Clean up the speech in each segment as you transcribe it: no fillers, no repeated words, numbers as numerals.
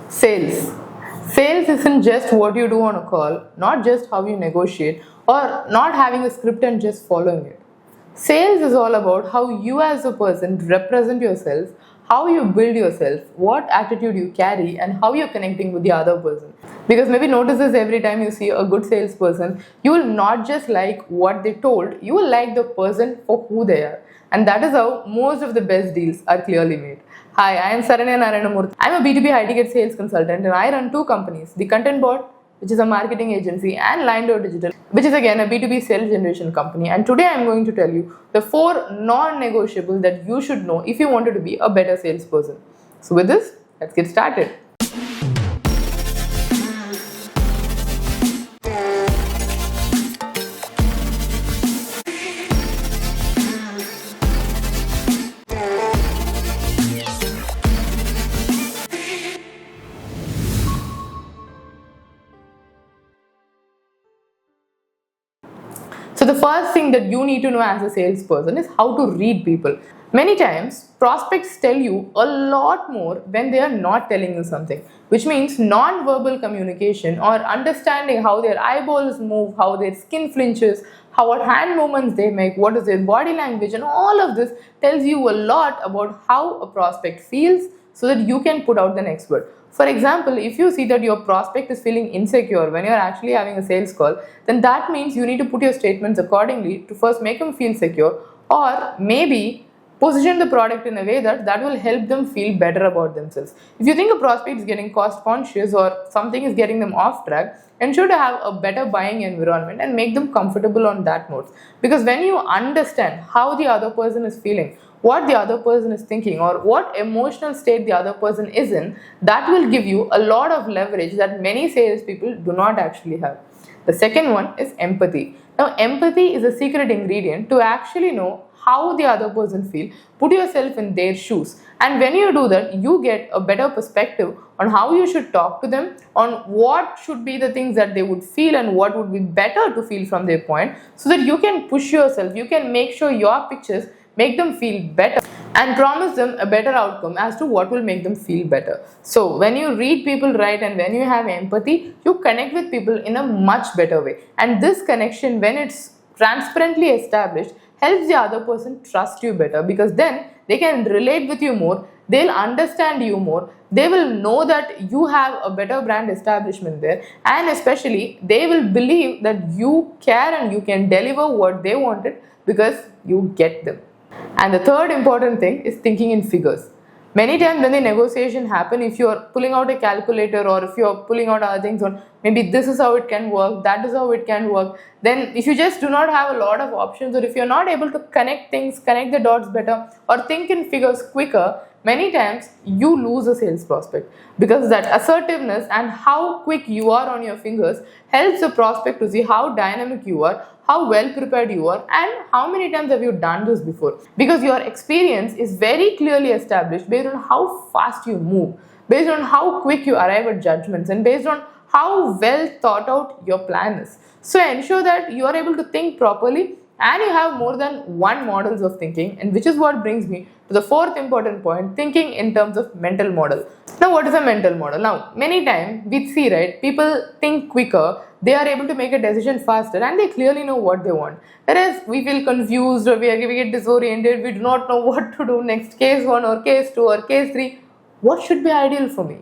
Sales. Sales isn't just what you do on a call, not just how you negotiate, or not having a script and just following it. Sales is all about how you as a person represent yourself, how you build yourself, what attitude you carry, and how you're connecting with the other person. Because maybe notice this every time you see a good salesperson, you will not just like what they told, you will like the person for who they are. And that is how most of the best deals are clearly made. Hi, I am Saranya Narayanamurthy. I'm a B2B high ticket sales consultant and I run two companies, The Content Board, which is a marketing agency, and Lindo Digital, which is again a B2B sales generation company. And today I'm going to tell you the 4 non-negotiables that you should know if you wanted to be a better salesperson. So with this, let's get started. So the first thing that you need to know as a salesperson is how to read people. Many times, prospects tell you a lot more when they are not telling you something, which means non-verbal communication or understanding how their eyeballs move, how their skin flinches, how what hand movements they make, what is their body language, and all of this tells you a lot about how a prospect feels so that you can put out the next word. For example, if you see that your prospect is feeling insecure when you're actually having a sales call, then that means you need to put your statements accordingly to first make them feel secure, or maybe position the product in a way that will help them feel better about themselves. If you think a prospect is getting cost conscious or something is getting them off track, ensure to have a better buying environment and make them comfortable on that note. Because when you understand how the other person is feeling, what the other person is thinking, or what emotional state the other person is in, that will give you a lot of leverage that many salespeople do not actually have. The second one is empathy. Now, empathy is a secret ingredient to actually know how the other person feels. Put yourself in their shoes, and when you do that, you get a better perspective on how you should talk to them, on what should be the things that they would feel and what would be better to feel from their point, so that you can push yourself, you can make sure your pictures make them feel better and promise them a better outcome as to what will make them feel better. So when you read people right and when you have empathy, you connect with people in a much better way. And this connection, when it's transparently established, helps the other person trust you better, because then they can relate with you more, they'll understand you more, they will know that you have a better brand establishment there, and especially they will believe that you care and you can deliver what they wanted because you get them. And the third important thing is thinking in figures. Many times when the negotiation happen, if you are pulling out a calculator or if you are pulling out other things on maybe this is how it can work, that is how it can work, then if you just do not have a lot of options, or if you're not able to connect things, connect the dots better, or think in figures quicker, many times you lose a sales prospect, because that assertiveness and how quick you are on your fingers helps the prospect to see how dynamic you are, how well prepared you are, and how many times have you done this before, because your experience is very clearly established based on how fast you move, based on how quick you arrive at judgments, and based on how well thought out your plan is. So ensure that you are able to think properly and you have more than one models of thinking, and which is what brings me to the fourth important point, thinking in terms of mental model. Now, what is a mental model? Now, many times we see, right, people think quicker, they are able to make a decision faster, and they clearly know what they want. Whereas we feel confused, or we get disoriented, we do not know what to do next, case 1 or case 2 or case 3. What should be ideal for me?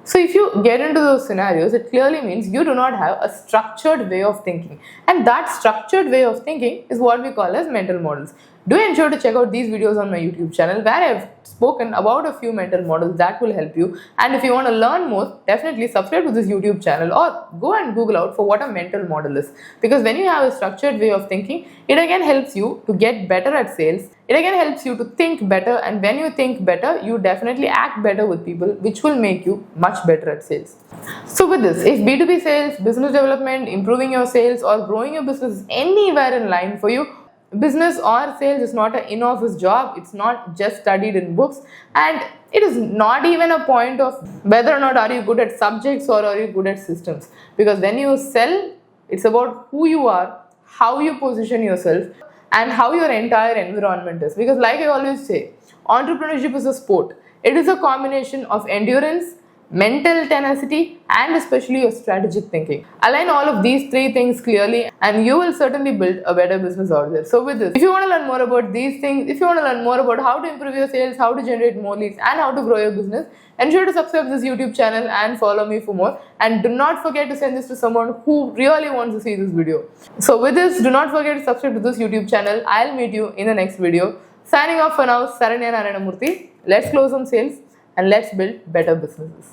So if you get into those scenarios, it clearly means you do not have a structured way of thinking. And that structured way of thinking is what we call as mental models. Do ensure to check out these videos on my YouTube channel where I have spoken about a few mental models that will help you. And if you want to learn more, definitely subscribe to this YouTube channel or go and Google out for what a mental model is. Because when you have a structured way of thinking, it again helps you to get better at sales. It again helps you to think better, and when you think better, you definitely act better with people, which will make you much better at sales. So with this, if B2B sales, business development, improving your sales or growing your business is anywhere in line for you, business or sales is not an in-office job, it's not just studied in books, and it is not even a point of whether or not are you good at subjects or are you good at systems. Because when you sell, it's about who you are, how you position yourself, and how your entire environment is. Because like I always say, entrepreneurship is a sport. It is a combination of endurance, mental tenacity, and especially your strategic thinking. Align all of these three things clearly and you will certainly build a better business out there. So with this, if you want to learn more about these things, if you want to learn more about how to improve your sales, how to generate more leads, and how to grow your business, ensure to subscribe to this YouTube channel and follow me for more. And do not forget to send this to someone who really wants to see this video. So with this, do not forget to subscribe to this YouTube channel. I'll meet you in the next video. Signing off for now, Saranya Narayanamurthy. Let's close on sales and let's build better businesses.